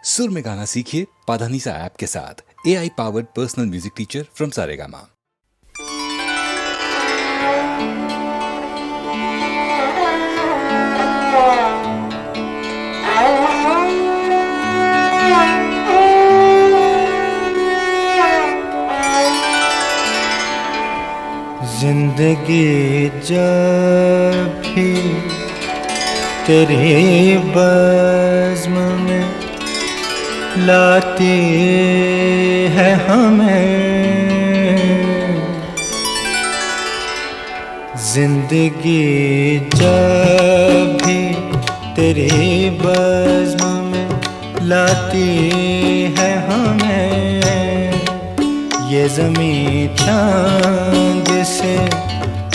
सुर में गाना सीखिए पाधानीसा ऐप के साथ। AI powered personal music teacher from Saregama. जिंदगी जब भी तेरे बज़्म में लाती है हमें, जिंदगी जब भी तेरे बज़्म में लाती है हमें, ये ज़मीं चाँद से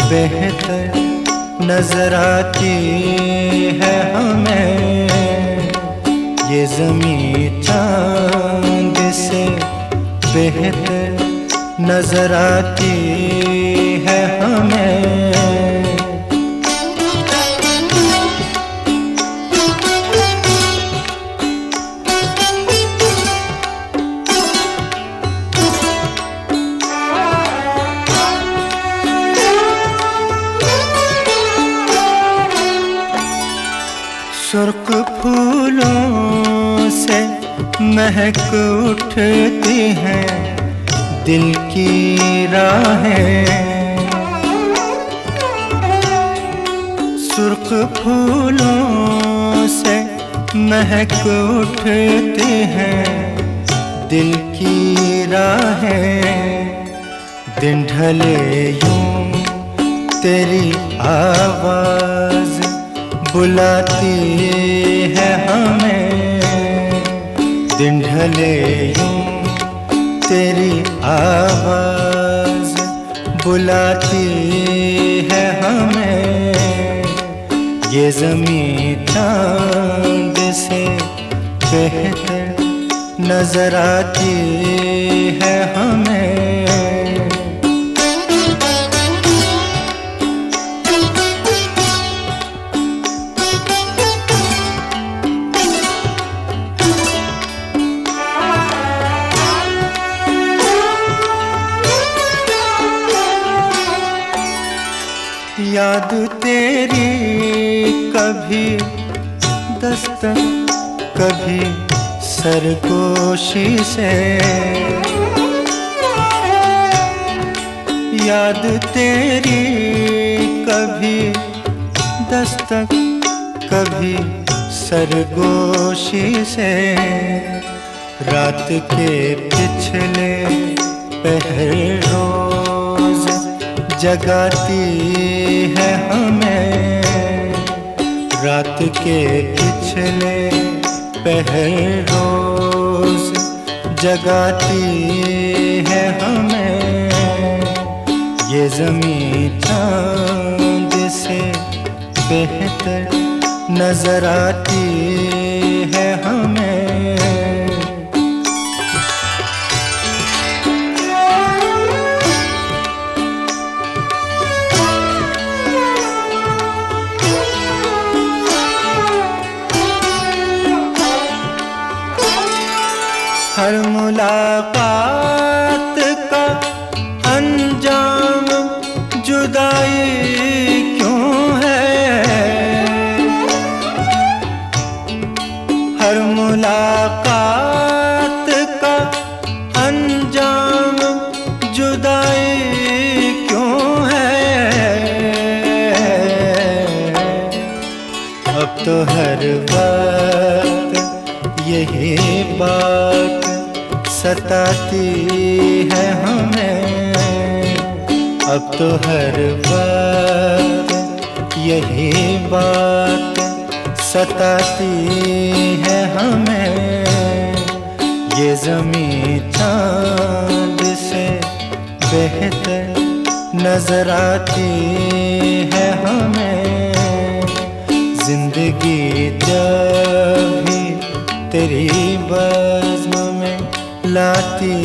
बेहतर नजर आती है हमें, ये ज़मीं चाँद से बेहतर नजर आती है हमें। सुर्ख फूलों से महक उठती हैं दिल की राहें, सुर्ख फूलों से महक उठती हैं दिल की राहें, दिन ढले यूं तेरी आवाज़ बुलाती है हमें, दिन ढले यूं तेरी आवाज़ बुलाती है हमें, ये ज़मीं चाँद से बेहतर नजर आती है हमें। याद तेरी कभी दस्तक कभी सरगोशी से, याद तेरी कभी दस्तक कभी सरगोशी से, रात के पिछले पहर रोज जगाती है हमें, रात के पिछले पहर रोज जगाती है हमें, ये ज़मीं चाँद से बेहतर नजर आती है हमें। हर मुलाकात का अंजाम जुदाई क्यों है, हर मुलाकात का अंजाम जुदाई क्यों है, अब तो हर वक्त यही बात सताती है हमें, अब तो हर वक्त यही बात सताती है हमें, ये ज़मीं चाँद से बेहतर नजर आती है हमें, जिंदगी जब भी तेरी बज़्म में लाती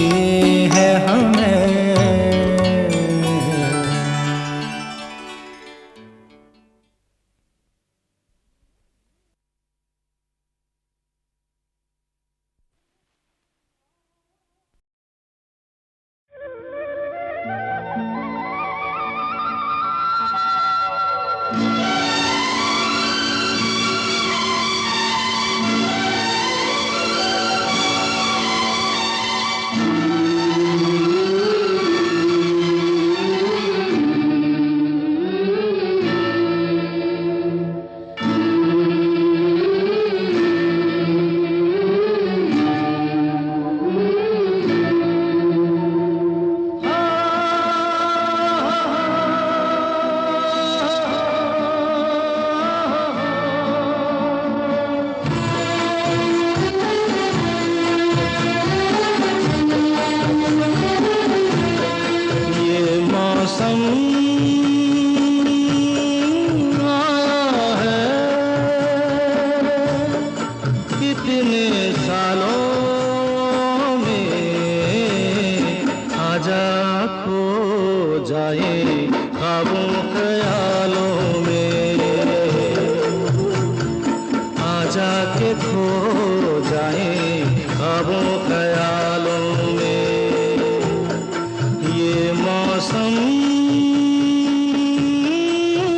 है हमें। जाए ख्वाबों ख्यालों में, आ जाके खो जाए ख्वाबों ख्यालों में। ये मौसम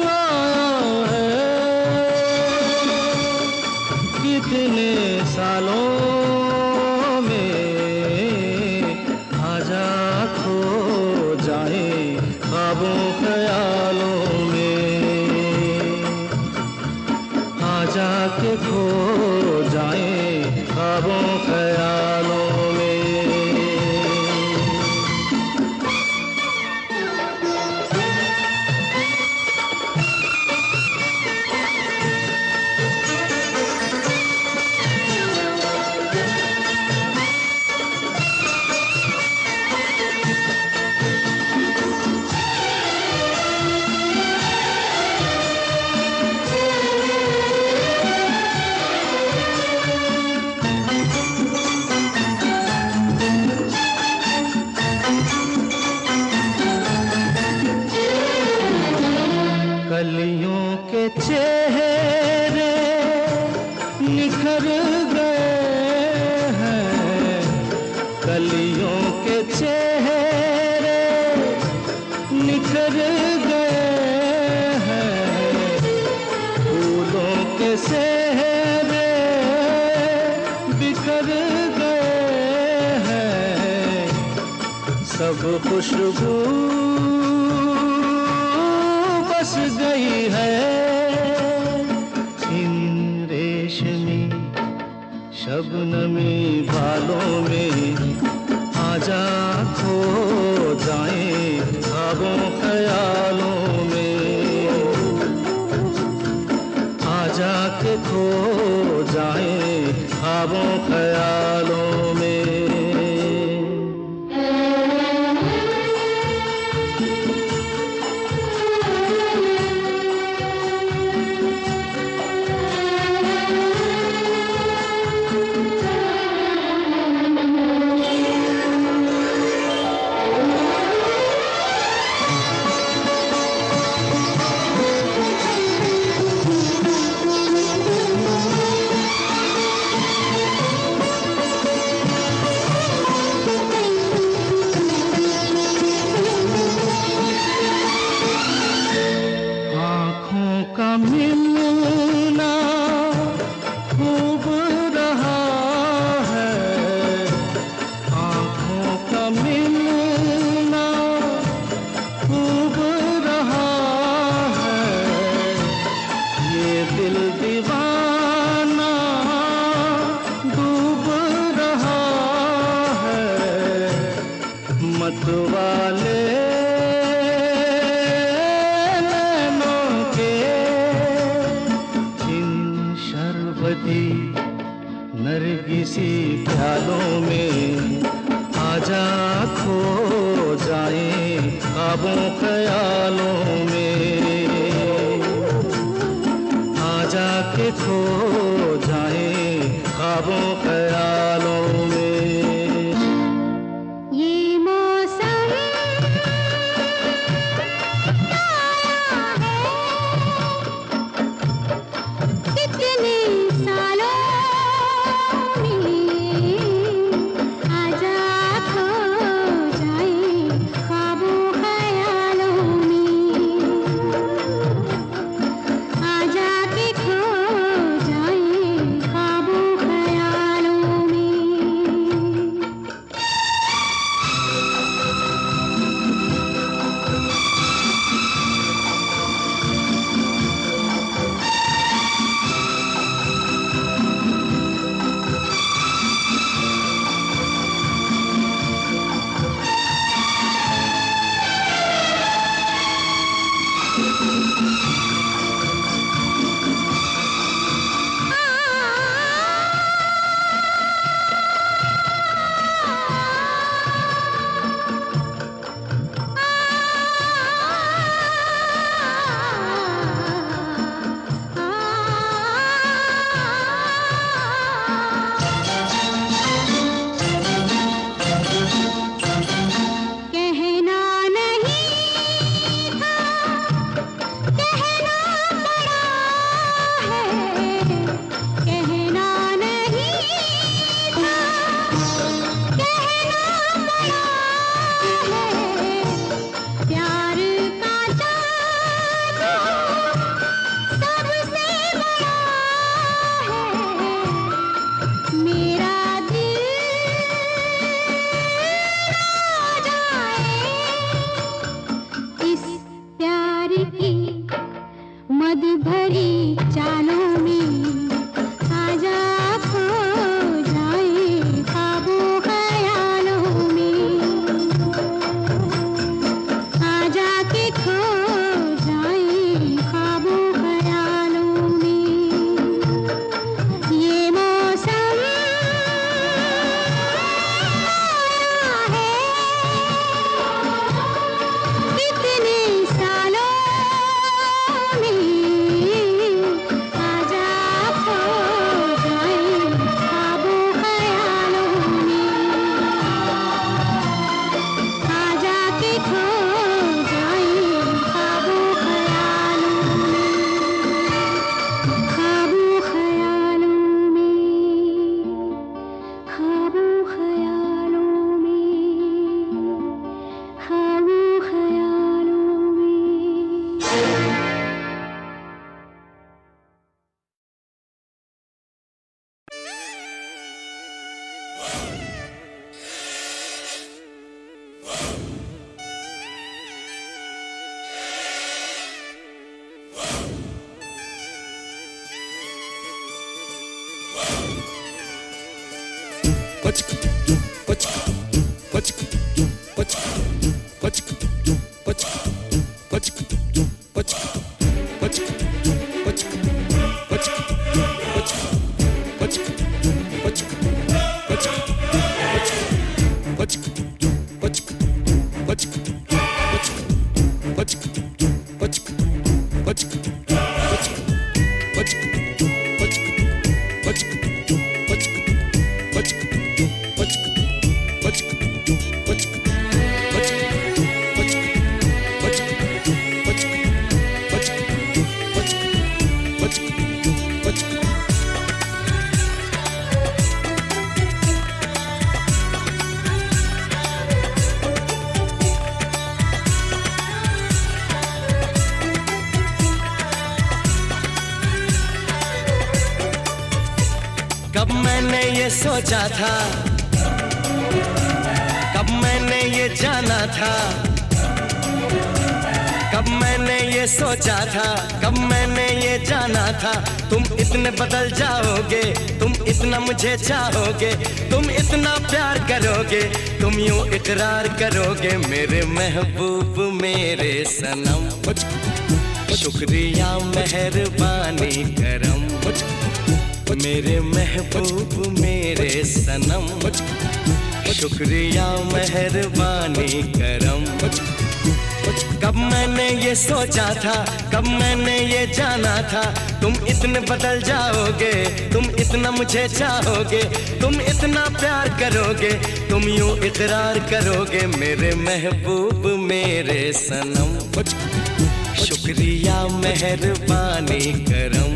आया है कितने सालों में, आजा खो जाए ख्वाबों ख्यालों में, आजा के खो जाए ख्वाबों ख्यालों में। कलियों के चेहरे निखर गए हैं, कलियों के चेहरे निखर गए हैं, फूलों के सेहरे बिखर गए हैं, सब खुशबू बस गई है इन रेशमी शबनमी बालों में। आजा खो जाए ख्वाबों ख्यालों में, आजा के खो जाए ख्वाबों ख्यालों में। का मिलना खूब रहा है, आँखों का मिलना खूब रहा है, ये दिल दीवाना डूब रहा है, मतवाले नरगिसी प्यालों में। आजा खो जाए ख्वाबों ख्यालों में, आजा के खो जाए ख्वाबों ख्यालों में। ये मौसम कितने सालों कब मैंने ये सोचा था, कब मैंने ये जाना था, कब मैंने ये सोचा था, कब मैंने ये जाना था, तुम इतने बदल जाओगे, तुम इतना मुझे चाहोगे, तुम इतना प्यार करोगे, तुम यूं इकरार करोगे मेरे महबूब मेरे सनम। शुक्रिया मेहरबानी करम मेरे महबूब मेरे सनम। शुक्रिया मेहरबानी करम। कब मैंने ये सोचा था, कब मैंने ये जाना था, तुम इतने बदल जाओगे, तुम इतना मुझे चाहोगे, तुम इतना प्यार करोगे, तुम यूं इकरार करोगे मेरे महबूब मेरे सनम। शुक्रिया मेहरबानी करम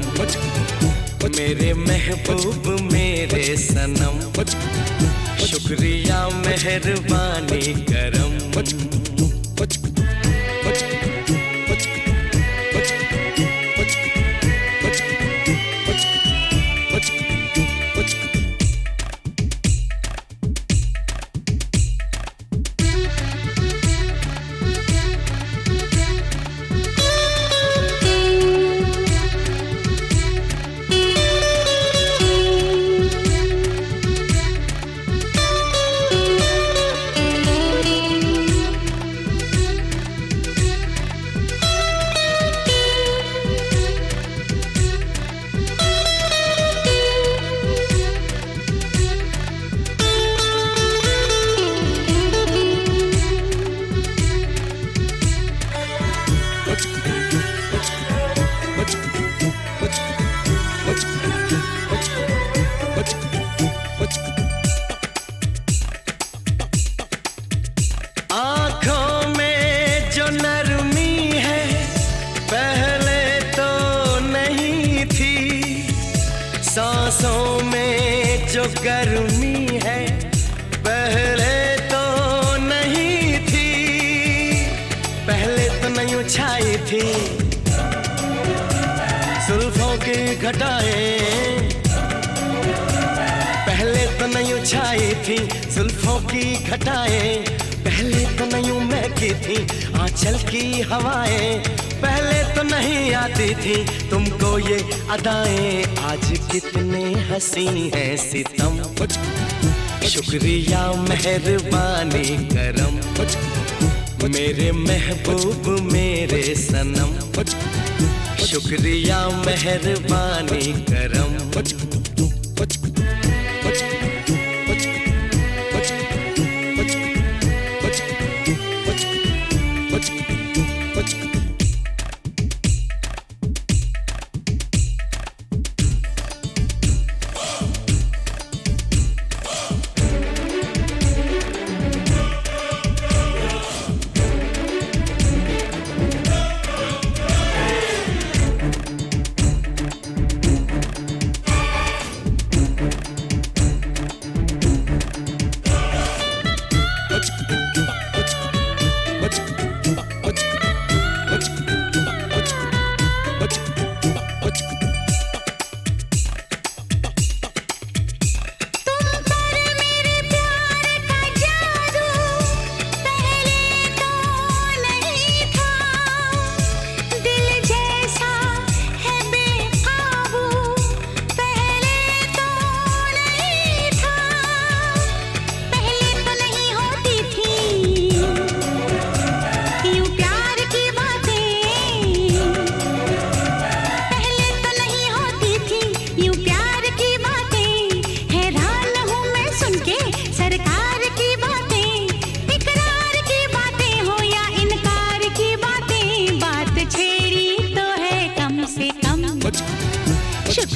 मेरे महबूब मेरे सनम। शुक्रिया मेहरबानी करम। आँखों में जो नरमी है पहले तो नहीं थी, सांसों में जो गर्मी है पहले तो नहीं थी, पहले तो नहीं छाई थी जुल्फों की घटाएं, पहले तो नहीं छाई थी जुल्फों की घटाएं, पहले तो नहीं महकी थी आंचल की हवाएं, पहले तो नहीं आती थी तुमको ये अदाएं, आज कितने हंसी हैं सितम। शुक्रिया मेहरबानी करम मेरे महबूब मेरे सनम। शुक्रिया मेहरबानी करम।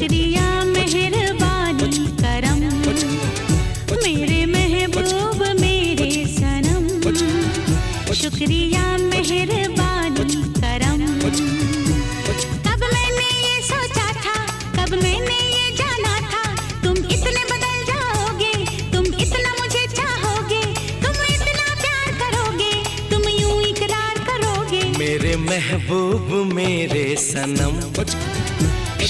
शुक्रिया मेहरबानी करम मेरे महबूब मेरे सनम, शुक्रिया मेहरबानी करम। कब मैंने ये सोचा था, कब मैंने ये जाना था, तुम इतने बदल जाओगे, तुम इतना मुझे चाहोगे, तुम इतना प्यार करोगे, तुम यूं इकरार करोगे। मेरे महबूब मेरे सनम,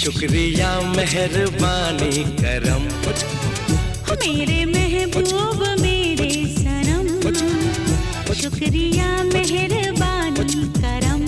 शुक्रिया मेहरबानी करम। मेरे महबूब मेरे सनम, शुक्रिया मेहरबानी करम।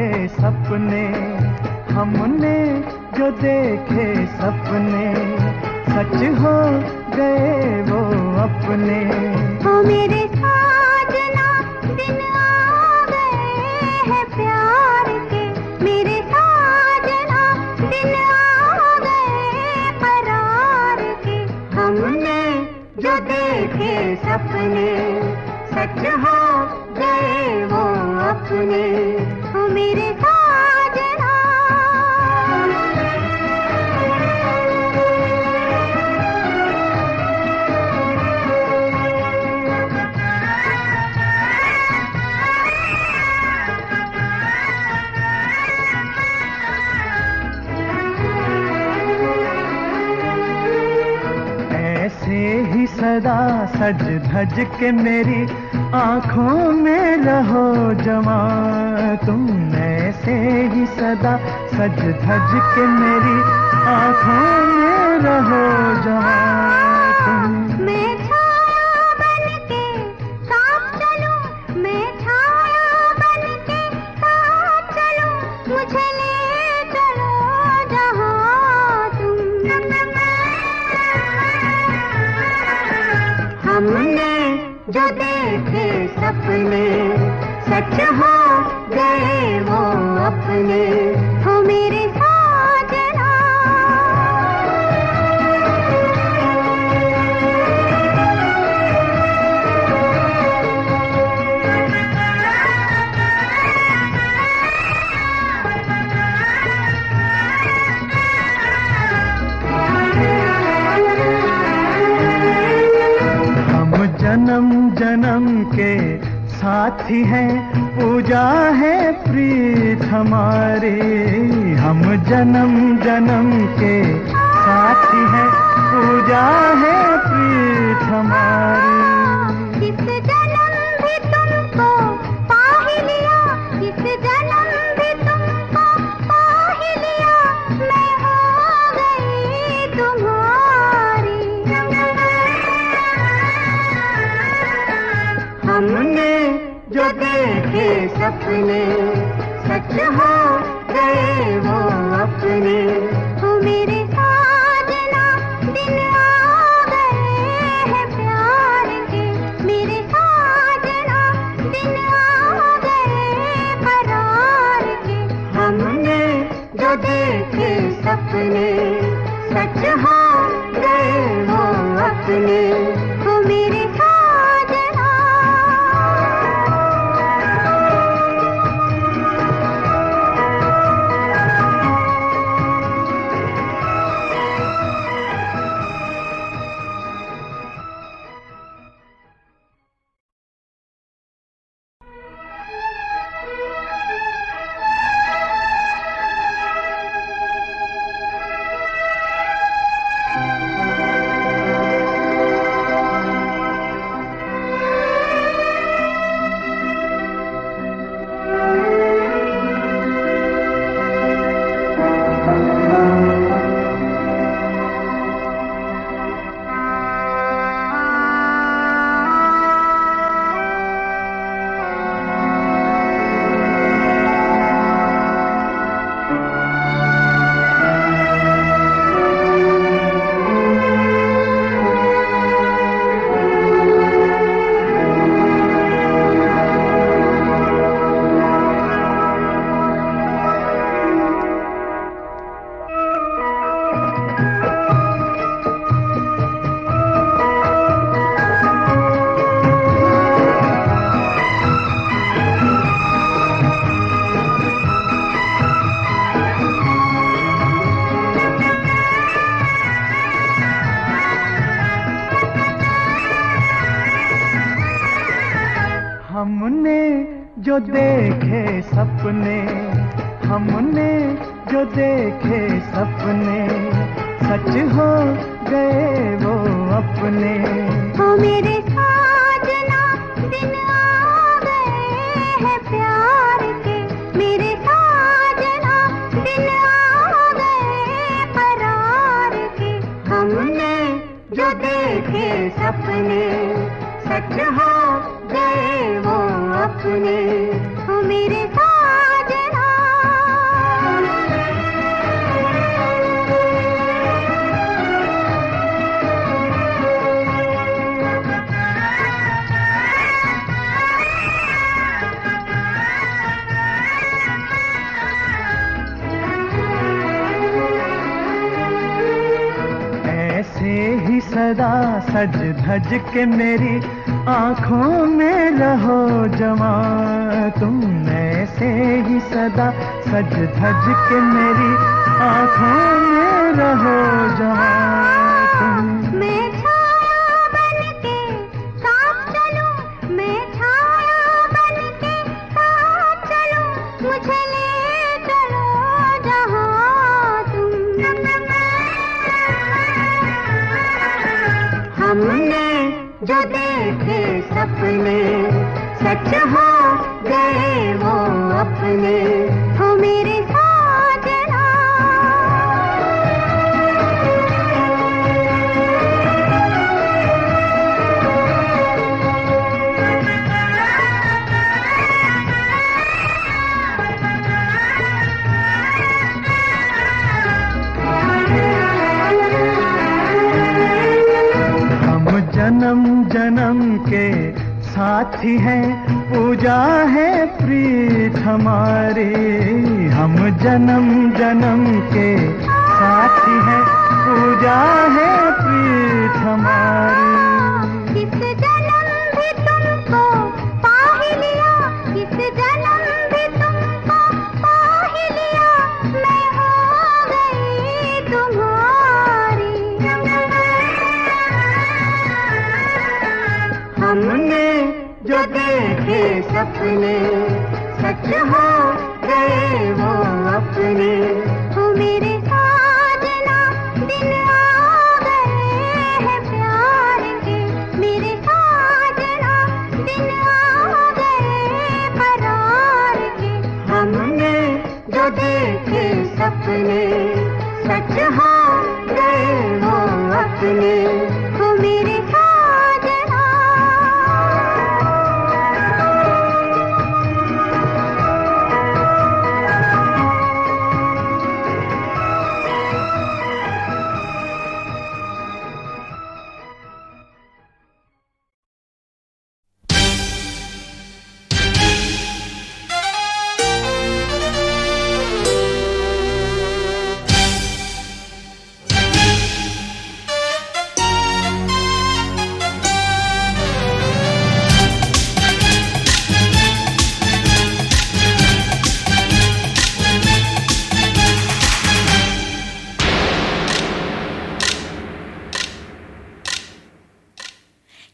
देखे सपने, हमने जो देखे सपने, सच हो गए वो अपने। ओ मेरे साजना दिन आ गए हैं प्यार के, मेरे साजना दिन आ गए करार के। हमने जो देखे सपने, सच हो गए वो अपने। ओ मेरे साजना ऐसे ही सदा सज धज के मेरी आँखों में रहो जमा तुम। ऐसे ही सदा सज धज के मेरी आँखों में रहो जमा तुम। मैं छाया बनके साथ चलूं, मैं छाया बनके साथ चलूं, मुझे ले चलो जहां तुम। हमने जो देखे सपने, सच हो गए वो अपने। हो मेरे साजना हम जन्म जन्म के साथी हैं, पूजा है प्रीत हमारी। हम जन्म जन्म के साथी हैं, पूजा है प्रीत हमारी। इस जन्म भी तुमको पा ही लिया, इस जन्म भी तुमको पा ही लिया, मैं हो गई तुम्हारी। हमने जो देखे सपने, सच हो गए वो अपने। ओ मेरे साजना दिन आ गए हैं प्यार के, मेरे साजना दिन आ गए करार के। हमने जो देखे सपने, सच हो गए वो अपने। ओ मेरे साजना हमने जो देखे सपने, हमने जो देखे सपने, सच हो गए वो अपने। ओ मेरे साजना दिन आ गए हैं प्यार के, मेरे साजना दिन आ गए करार के। हमने जो देखे सपने, सच हो गए वो अपने। ओ मेरे साजना सदा सज धज के मेरी आंखों में रहो जमा, तुम ऐसे ही सदा सज धज के मेरी आंखों में रहो जमा तुम। मैं छाया बन के साथ चलूं, मैं छाया बन के साथ चलूं, मुझे ले चलो जहां तुम। हमने जो देखे सपने सच हो गए वो अपने, हो मेरे साजना। हम जन्म जन्म के साथी हैं, पूजा है प्रीत हमारी। हम जन्म जन्म के साथी हैं, पूजा है प्रीत हमारी। इस जन्म भी तुमको पा ही लिया, इस जन्म भी तुमको पा ही लिया, मैं हो गई तुम्हारी। हमने जो देखे सपने सच हो गए वो अपने, हो मेरे साजना, दिन आ गए हैं प्यार के, मेरे साजना, दिन आ गए करार के। हमने जो देखे सपने सच हो गए वो अपने, हो मेरे साजना।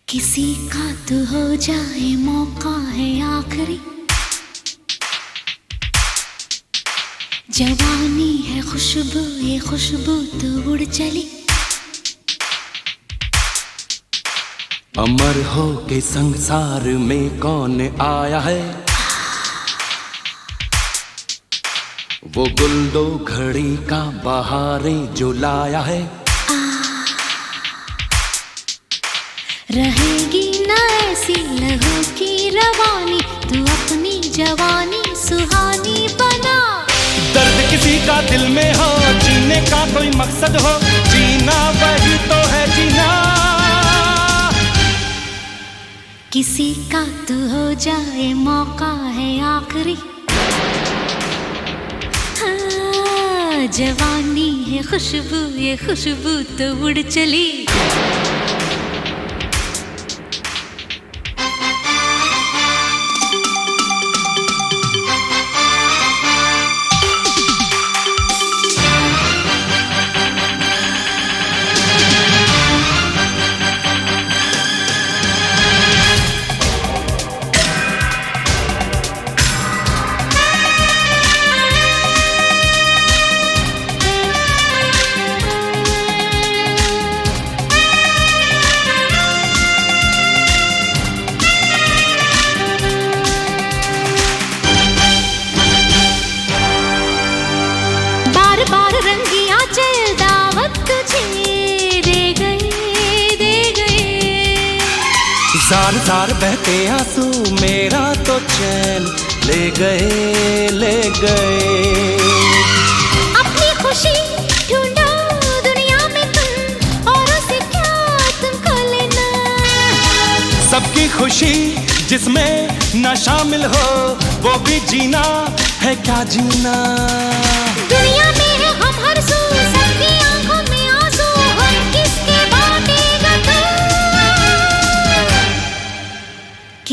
किसी का तो हो जाए मौका है आखिरी, जवानी है खुशबू, ये खुशबू तो उड़ चली। अमर हो के संसार में कौन आया है, वो गुल दो घड़ी का बहारें जो लाया है। रहेगी न ऐसी लहू की रवानी, तू अपनी जवानी सुहानी बना। दर्द किसी का दिल में हो, जीने का कोई मकसद हो, जीना वही तो है जीना। किसी का तो हो जाए मौका है आखिरी, हाँ, जवानी है खुशबू, ये खुशबू तो उड़ चली। जार जार बहते आंसू मेरा तो चैन ले गए ले गए। अपनी खुशी ढूंढो दुनिया में तुम, औरों से क्या तुमको लेना। सबकी खुशी जिसमें न शामिल हो वो भी जीना है क्या जीना। दुनिया में है हम हर सू, सबकी आंखों में आंसू, हम किसके बाटे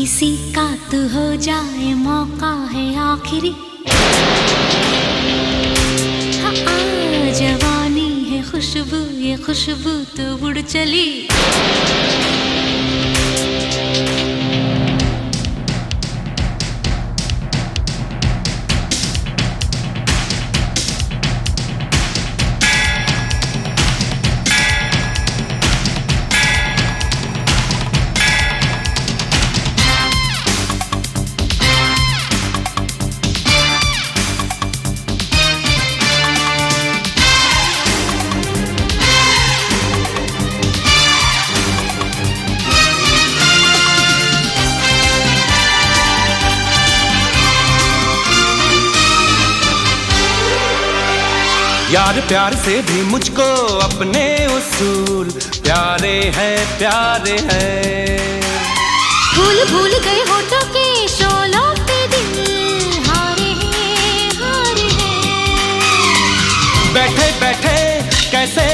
किसी का तो हो जाए मौका है आखिरी, हाँ, जवानी है खुशबू, ये खुशबू तो उड़ चली। यार प्यार से भी मुझको अपने उसूल प्यारे हैं, प्यारे हैं। भूल भूल गए होठों के शोलों पे दिल हारे हैं, हारे हैं। बैठे बैठे कैसे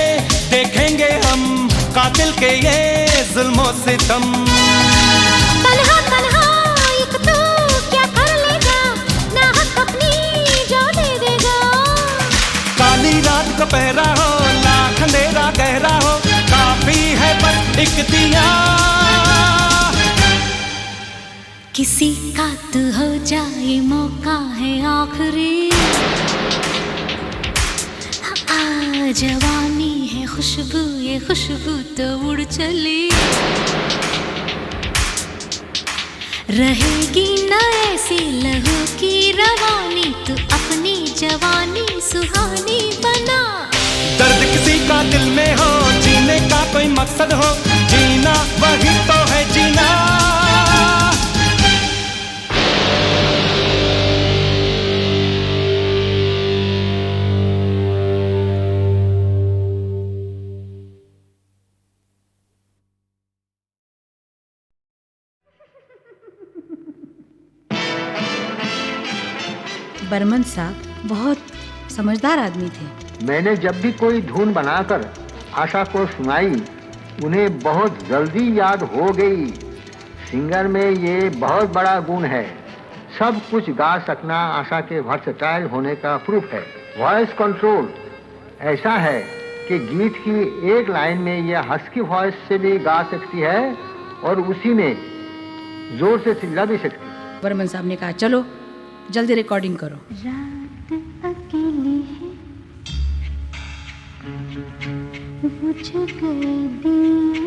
देखेंगे हम कातिल के ये जुल्मों से तुम। तन्हा तन्हा एक तू क्या कर लेगा, ना हक अपनी जो दे देगा। काली रात को पहरा हो, लाख अंधेरा गहरा हो, काफी है बस एक दिया। किसी का तो हो जाए मौका है आखिरी, हाँ, जवानी है खुशबू, ये खुशबू तो उड़ चली। रहेगी न ऐसी लहू की रवानी, तू अपनी जवानी सुहानी बना। दर्द किसी का दिल में हो, जीने का कोई मकसद हो, जीना वही तो है जीना। बर्मन साहब बहुत समझदार आदमी थे। मैंने जब भी कोई धुन बनाकर आशा को सुनाई, उन्हें बहुत जल्दी याद हो गई। सिंगर में ये बहुत बड़ा गुण है। सब कुछ गा सकना आशा के वर्सटाइल होने का प्रूफ है। वॉइस कंट्रोल ऐसा है कि गीत की एक लाइन में यह हस्की वॉइस से भी गा सकती है और उसी में जोर से चिल्ला भी सकती है। बर्मन साहब ने कहा चलो जल्दी रिकॉर्डिंग करो। रात अकेली है, बुझ गए दिए